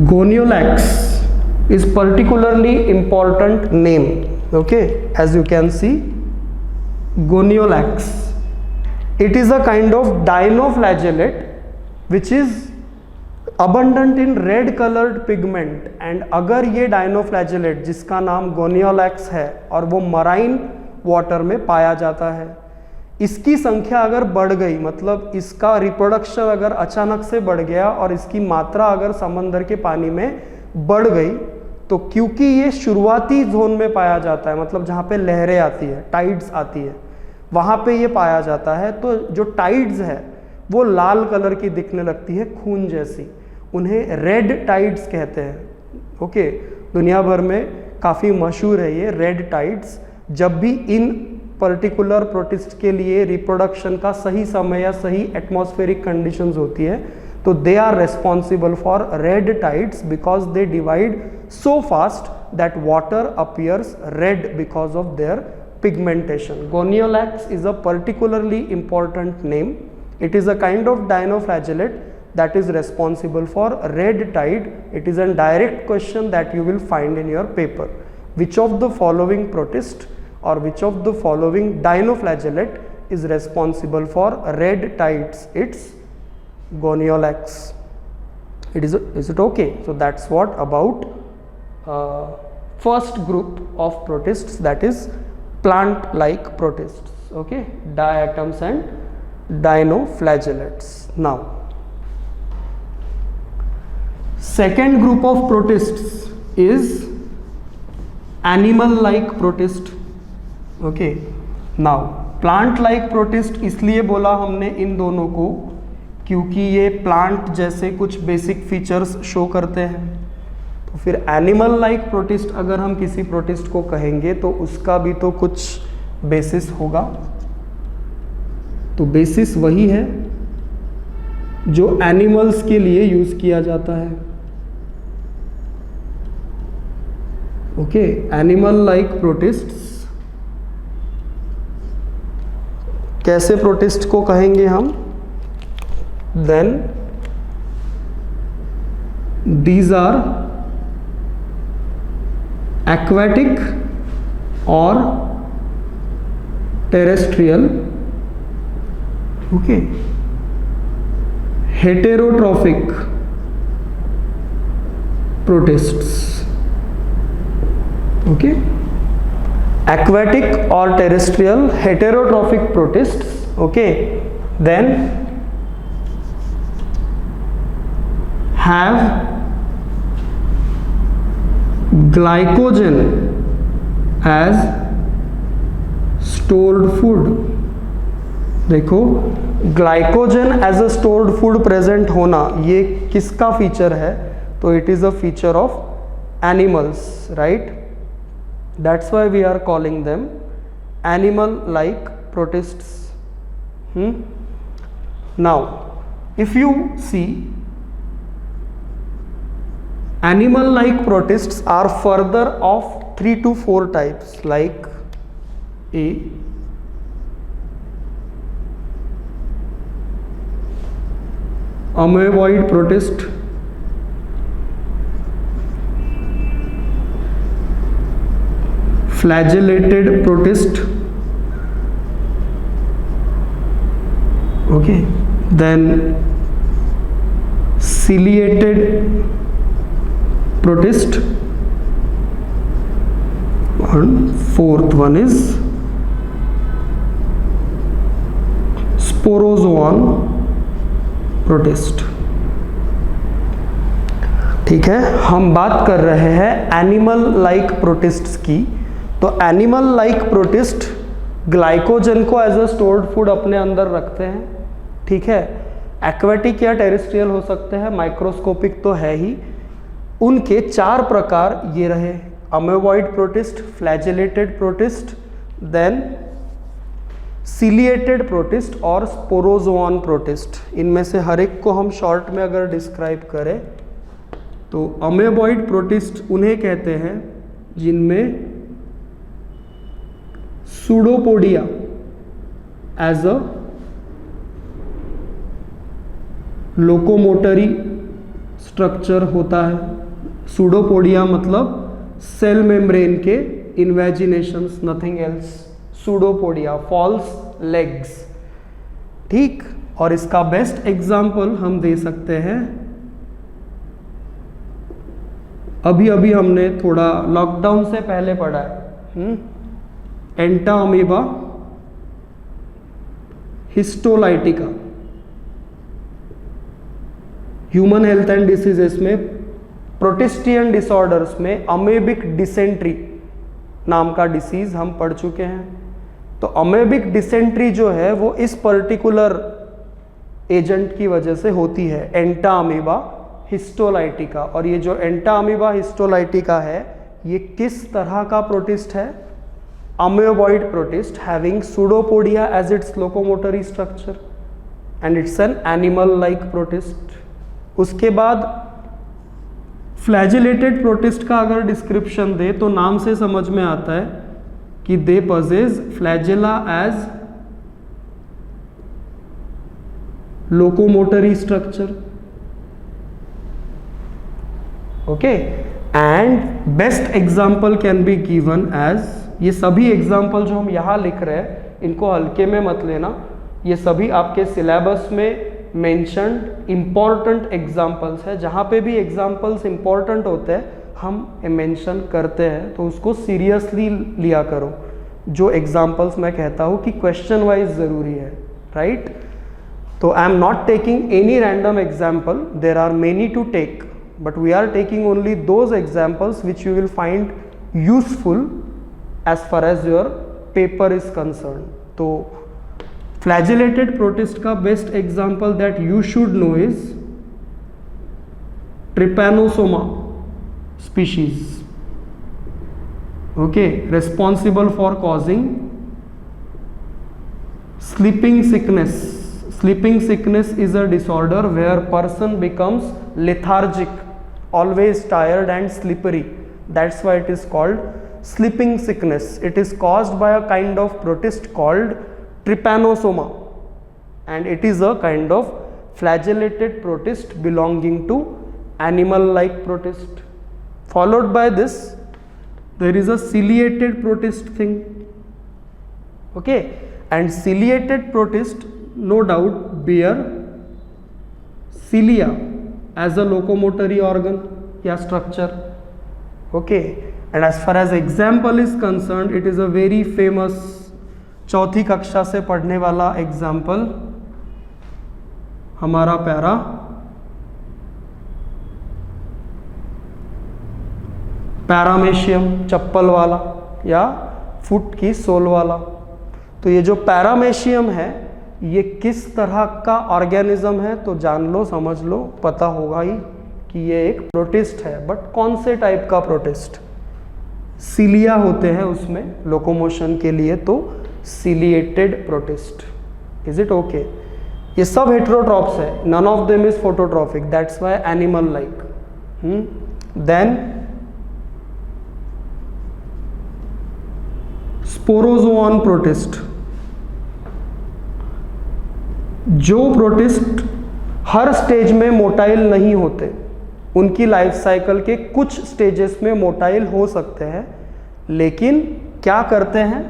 Goniolax is particularly important name. Okay, as you can see, Goniolax, it is a kind of dinoflagellate which is abundant in red colored pigment. and अगर ये dinoflagellate जिसका नाम Goniolax है और वो marine water में पाया जाता है, इसकी संख्या अगर बढ़ गई, मतलब इसका रिप्रोडक्शन अगर अचानक से बढ़ गया और इसकी मात्रा अगर समंदर के पानी में बढ़ गई, तो क्योंकि ये शुरुआती जोन में पाया जाता है, मतलब जहाँ पे लहरें आती है, टाइड्स आती है, वहाँ पे ये पाया जाता है, तो जो टाइड्स है वो लाल कलर की दिखने लगती है, खून जैसी, उन्हें रेड टाइड्स कहते हैं। ओके, दुनिया भर में काफ़ी मशहूर है ये रेड टाइड्स। जब भी इन पर्टिकुलर प्रोटिस्ट के लिए रिप्रोडक्शन का सही समय या सही एटमॉस्फेरिक कंडीशंस होती है, तो they are responsible for red tides because they divide so fast that water appears red because of their pigmentation. Goniolax is a particularly important name. It is a kind of dinoflagellate that is responsible for red tide. It is a direct question that you will find in your paper. Which of the following protist or which of the following dinoflagellate is responsible for red tides? It's Goniolax. Is it okay? So that's what about first group of protists, that is plant like protists. Okay, diatoms and dinoflagellates. Now second group of protists is animal like protist. Okay, now plant like protist इसलिए बोला हमने इन दोनों को क्योंकि ये plant जैसे कुछ basic features show करते हैं। तो फिर एनिमल लाइक प्रोटिस्ट अगर हम किसी प्रोटिस्ट को कहेंगे तो उसका भी तो कुछ बेसिस होगा। तो बेसिस वही है जो एनिमल्स के लिए यूज किया जाता है। ओके, एनिमल लाइक प्रोटिस्ट्स कैसे प्रोटिस्ट को कहेंगे हम? Then these are aquatic or terrestrial, okay, heterotrophic protists, okay, aquatic or terrestrial heterotrophic protists, okay, then have glycogen as stored food। देखो, glycogen as a stored food present होना ये किसका feature है? तो it is a feature of animals, right? That's why we are calling them animal like protists. Now if you see, animal like protists are further of 3 to 4 types, like A, amoeboid protist, flagellated protist, okay, then ciliated protist, and fourth one is sporozoan protist। ठीक है, हम बात कर रहे हैं animal like प्रोटिस्ट्स की। तो animal like protist glycogen को एज अ स्टोर्ड फूड अपने अंदर रखते हैं, ठीक है। एक्वेटिक या टेरेस्ट्रियल हो सकते हैं, माइक्रोस्कोपिक तो है ही। उनके 4 प्रकार ये रहे: amoeboid protist, flagellated protist, then ciliated protist और स्पोरोजोआन प्रोटिस्ट। इनमें से हर एक को हम शॉर्ट में अगर डिस्क्राइब करें तो अमेबॉइड प्रोटिस्ट उन्हें कहते हैं जिनमें pseudopodia as a locomotory structure होता है। सूडोपोडिया मतलब सेल मेम्ब्रेन के invaginations, nothing else. Pseudopodia, false legs, ठीक। और इसका बेस्ट एग्जाम्पल हम दे सकते हैं, अभी अभी हमने थोड़ा लॉकडाउन से पहले पढ़ा है, Entamoeba histolytica. Human health and diseases में प्रोटिस्टियन डिसऑर्डर्स में अमेबिक डिसेंट्री नाम का डिसीज हम पढ़ चुके हैं। तो अमेबिक डिसेंट्री जो है वो इस पर्टिकुलर एजेंट की वजह से होती है, एंटा अमीबा हिस्टोलाइटिका। और ये जो एंटा अमीबा हिस्टोलाइटिका है ये किस तरह का प्रोटिस्ट है? Amoeboid protist having pseudopodia as its locomotory structure and it's an animal like protist. उसके बाद फ्लैजिलेटेड प्रोटिस्ट का अगर डिस्क्रिप्शन दे तो नाम से समझ में आता है कि they possess flagella as locomotory structure. Okay, and best example can be given as, ये सभी एग्जाम्पल जो हम यहाँ लिख रहे हैं इनको हल्के में मत लेना, ये सभी आपके सिलेबस में मेंशन्ड इम्पॉर्टेंट एग्जाम्पल्स है। जहाँ पे भी एग्जाम्पल्स इम्पॉर्टेंट होते हैं हम मेंशन करते हैं तो उसको सीरियसली लिया करो। जो एग्जाम्पल्स मैं कहता हूँ कि क्वेश्चन वाइज ज़रूरी है, राइट? तो I am not taking any random example, there are many to take, but we are taking only those examples which you will find useful as far as your paper is concerned. तो flagellated protist का best example that you should know is Trypanosoma species, okay, responsible for causing sleeping sickness. Sleeping sickness is a disorder where person becomes lethargic, always tired and slippery. That's why it is called sleeping sickness. It is caused by a kind of protist called Trypanosoma, and it is a kind of flagellated protist belonging to animal-like protist. Followed by this, there is a ciliated protist thing. Okay, and ciliated protist no doubt bear cilia as a locomotory organ या structure. Okay, and as far as example is concerned, it is a very famous चौथी कक्षा से पढ़ने वाला example हमारा प्यारा paramecium, चप्पल वाला या फुट की सोल वाला। तो ये जो पैरामेशियम है ये किस तरह का ऑर्गेनिज्म है तो जान लो, समझ लो, पता होगा ही कि ये एक प्रोटिस्ट है। बट कौन से टाइप का प्रोटिस्ट? सिलिया होते हैं उसमें लोकोमोशन के लिए, तो ciliated protist. Is it okay? ये सब हेटेरोट्रॉप्स है, none of them is phototrophic, that's why animal like. Then sporozoan protist, जो प्रोटिस्ट हर स्टेज में मोटाइल नहीं होते, उनकी लाइफ साइकिल के कुछ स्टेजेस में मोटाइल हो सकते हैं, लेकिन क्या करते हैं?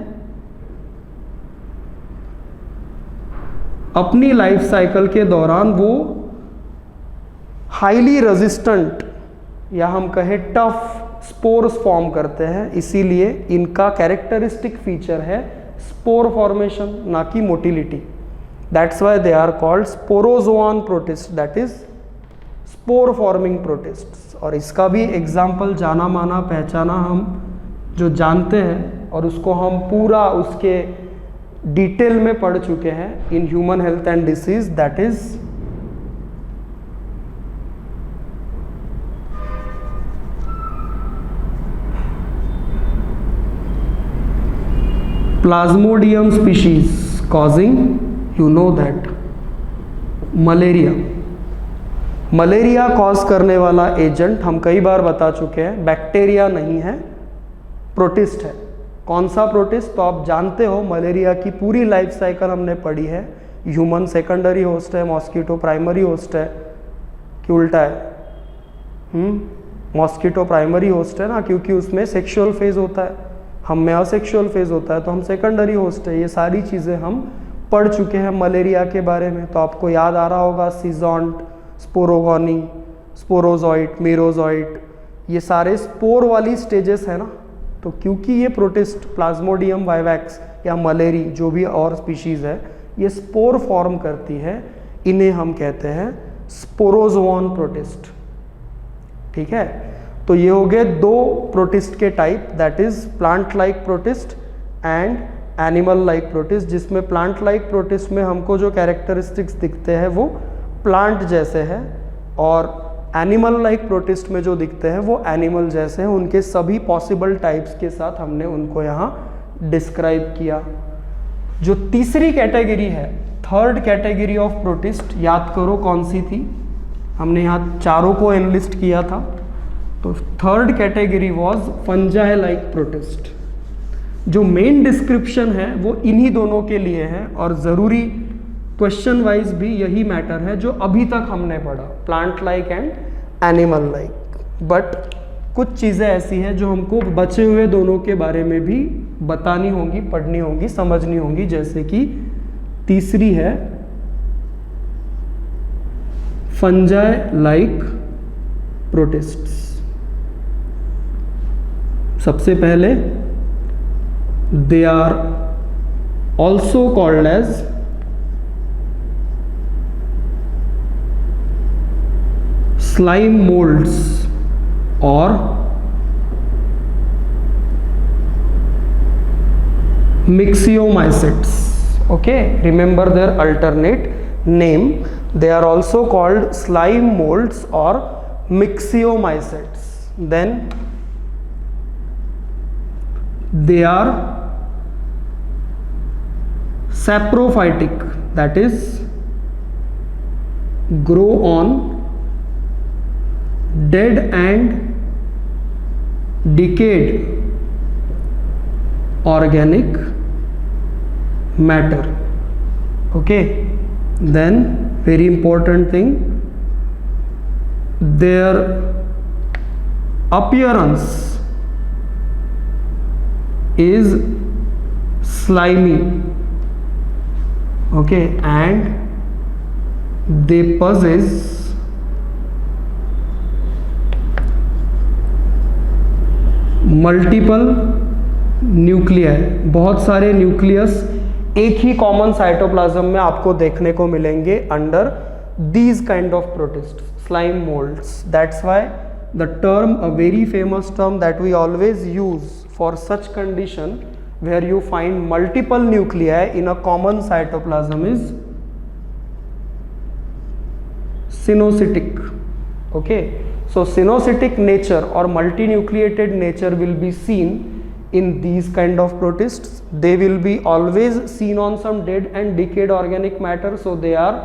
अपनी लाइफ साइकिल के दौरान वो हाईली रेजिस्टेंट या हम कहें टफ स्पोर्स फॉर्म करते हैं। इसीलिए इनका कैरेक्टरिस्टिक फीचर है स्पोर फॉर्मेशन, ना कि motility. That's why they are called sporozoan protists, that is spore forming protists। और इसका भी एग्जाम्पल जाना माना पहचाना हम जो जानते हैं और उसको हम पूरा उसके डिटेल में पढ़ चुके हैं in human health and disease, that is Plasmodium species causing, you know that, malaria. Malaria cause करने वाला एजेंट हम कई बार बता चुके हैं, बैक्टीरिया नहीं है, प्रोटिस्ट है। कौन सा प्रोटिस्ट? तो आप जानते हो मलेरिया की पूरी लाइफ साइकिल हमने पढ़ी है। ह्यूमन सेकेंडरी होस्ट है, मॉस्किटो प्राइमरी होस्ट है, कि उल्टा है? मॉस्किटो प्राइमरी होस्ट है ना, क्योंकि उसमें सेक्सुअल फेज होता है, हम में असेक्सुअल फेज होता है, तो हम सेकेंडरी होस्ट है। ये सारी चीज़ें हम पढ़ चुके हैं मलेरिया के बारे में। तो आपको याद आ रहा होगा सीजॉन्ट, स्पोरोगोनी, स्पोरोजॉइट, मीरोजॉइट, ये सारे स्पोर वाली स्टेजेस है ना। तो क्योंकि ये प्रोटिस्ट प्लाज्मोडियम वाइवैक्स या मलेरी जो भी और स्पीशीज़ है, ये स्पोर फॉर्म करती है, इन्हें हम कहते हैं स्पोरोजोन प्रोटिस्ट। ठीक है, तो ये हो गए दो प्रोटिस्ट के type, that is plant like protist and animal like protist, जिसमें प्लांट लाइक प्रोटिस्ट में हमको जो कैरेक्टरिस्टिक्स दिखते हैं वो प्लांट जैसे है, और एनिमल लाइक प्रोटिस्ट में जो दिखते हैं वो एनिमल जैसे हैं। उनके सभी पॉसिबल टाइप्स के साथ हमने उनको यहाँ डिस्क्राइब किया। जो तीसरी कैटेगरी है, थर्ड कैटेगरी ऑफ प्रोटिस्ट, याद करो कौन सी थी, हमने यहाँ चारों को एनलिस्ट किया था। तो third category was fungi like protist. जो मेन डिस्क्रिप्शन है वो इन्हीं दोनों के लिए है, और ज़रूरी क्वेश्चन वाइज भी यही मैटर है जो अभी तक हमने पढ़ा, plant like and animal like. But कुछ चीज़ें ऐसी हैं जो हमको बचे हुए दोनों के बारे में भी बतानी होंगी, पढ़नी होंगी, समझनी होंगी। जैसे कि तीसरी है फंजाई लाइक प्रोटिस्ट्स। सबसे पहले they are also called as slime molds or myxomycetes. Okay, remember their alternate name. They are also called slime molds or myxomycetes. Then they are saprophytic, that is grow on dead and decayed organic matter. Okay, then very important thing, their appearance is slimy. Okay, and they possess multiple nuclei, बहुत सारे nucleus एक ही common cytoplasm में आपको देखने को मिलेंगे under these kind of protist, slime moulds. That's why the term, a very famous term that we always use for such condition where you find multiple nuclei in a common cytoplasm is coenocytic. Okay, so synocytic nature or multinucleated nature will be seen in these kind of protists. They will be always seen on some dead and decayed organic matter, so they are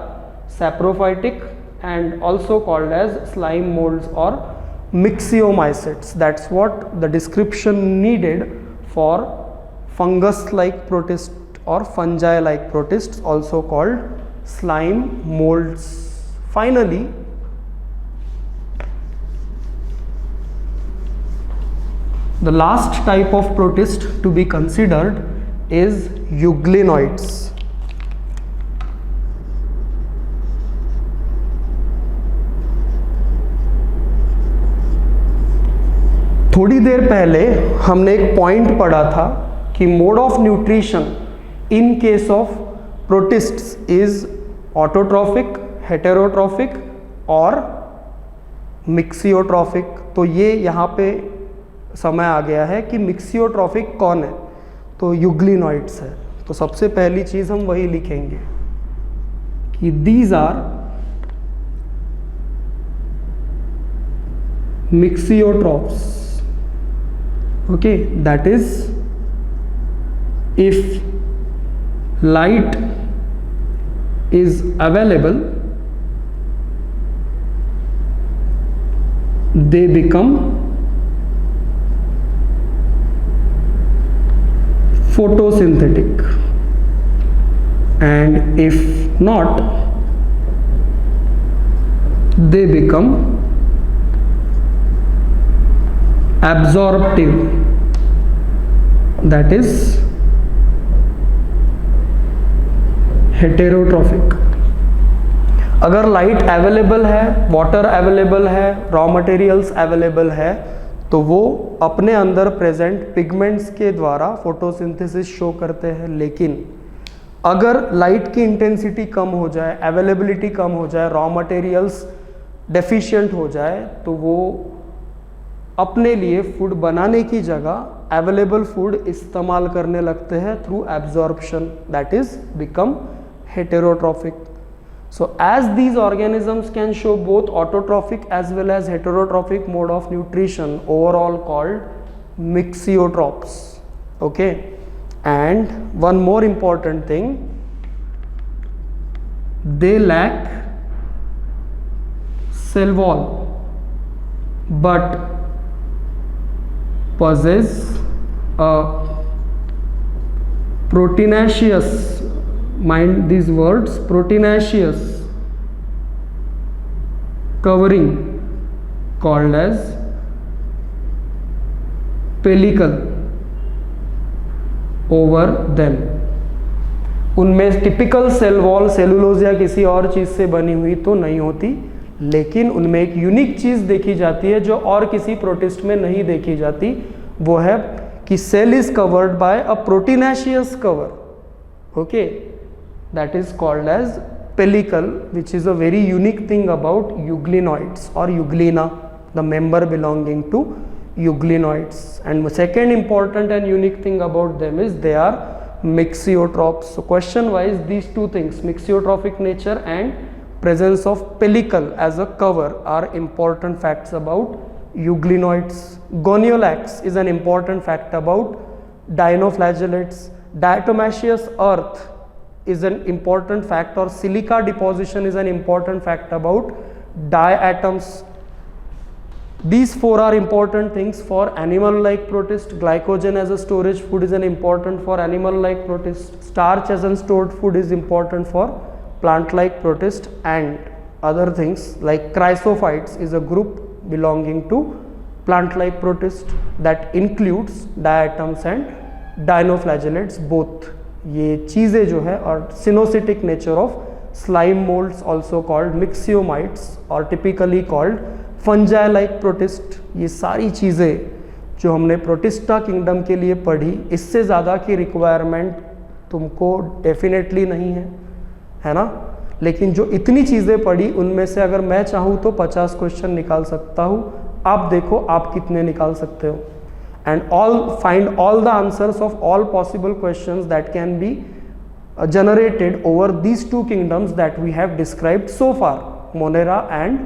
saprophytic and also called as slime molds or myxomycetes. That's what the description needed for fungus like protist or fungi like protists, also called slime molds. Finally, the last type of protist to be considered is euglenoids. थोड़ी देर पहले हमने एक point पढ़ा था कि mode of nutrition in case of प्रोटिस्ट्स is autotrophic, heterotrophic और मिक्सियोट्रॉफिक। तो ये यहाँ पे समय आ गया है कि मिक्सियोट्रॉफिक कौन है, तो यूग्लिनॉइड्स है। तो सबसे पहली चीज़ हम वही लिखेंगे कि these are mixotrophs. Okay, that is if light is available, they become photosynthetic, and if not, they become absorptive, that is heterotrophic. अगर लाइट अवेलेबल है, वाटर अवेलेबल है, रॉ मटेरियल्स अवेलेबल है, तो वो अपने अंदर प्रेजेंट पिगमेंट्स के द्वारा फोटोसिंथेसिस शो करते हैं। लेकिन अगर लाइट की इंटेंसिटी कम हो जाए, अवेलेबिलिटी कम हो जाए, रॉ मटेरियल्स डेफिशिएंट हो जाए, तो वो अपने लिए फूड बनाने की जगह अवेलेबल फूड इस्तेमाल करने लगते हैं through absorption, that is become heterotrophic. So as these organisms can show both autotrophic as well as heterotrophic mode of nutrition, overall called mixiotrophs. Okay, and one more important thing, they lack cell wall but possess a proteinaceous, mind these words, proteinaceous covering called as pellicle over them. उनमें typical cell wall cellulose या किसी और चीज़ से बनी हुई तो नहीं होती, लेकिन उनमें एक यूनिक चीज़ देखी जाती है जो और किसी प्रोटिस्ट में नहीं देखी जाती. वो है कि cell is covered by a proteinaceous cover. Okay, that is called as pellicle, which is a very unique thing about euglenoids or euglena, the member belonging to euglenoids. And second important and unique thing about them is they are mixiotrophs. So question wise, these two things, mixiotropic nature and presence of pellicle as a cover, are important facts about euglenoids. Goniolax is an important fact about dinoflagellates. Diatomaceous earth is an important fact, or silica deposition is an important fact about diatoms. These four are important things for animal like protist. Glycogen as a storage food is an important for animal like protist. Starch as a stored food is important for plant like protist, and other things like chrysophytes is a group belonging to plant like protist that includes diatoms and dinoflagellates both. ये चीज़ें जो है, और coenocytic nature of slime moulds also called myxomycetes और typically called fungi like protist, ये सारी चीज़ें जो हमने प्रोटिस्टा किंगडम के लिए पढ़ी, इससे ज़्यादा की रिक्वायरमेंट तुमको डेफिनेटली नहीं है ना. लेकिन जो इतनी चीज़ें पढ़ी उनमें से अगर मैं चाहूँ तो 50 क्वेश्चन निकाल सकता हूँ. आप देखो आप कितने निकाल सकते हो. And find all the answers of all possible questions that can be generated over these two kingdoms that we have described so far, Monera and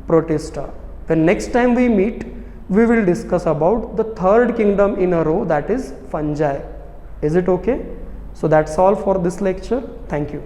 Protista. When next time we meet, we will discuss about the third kingdom in a row, that is fungi. Is it okay? So that's all for this lecture. Thank you.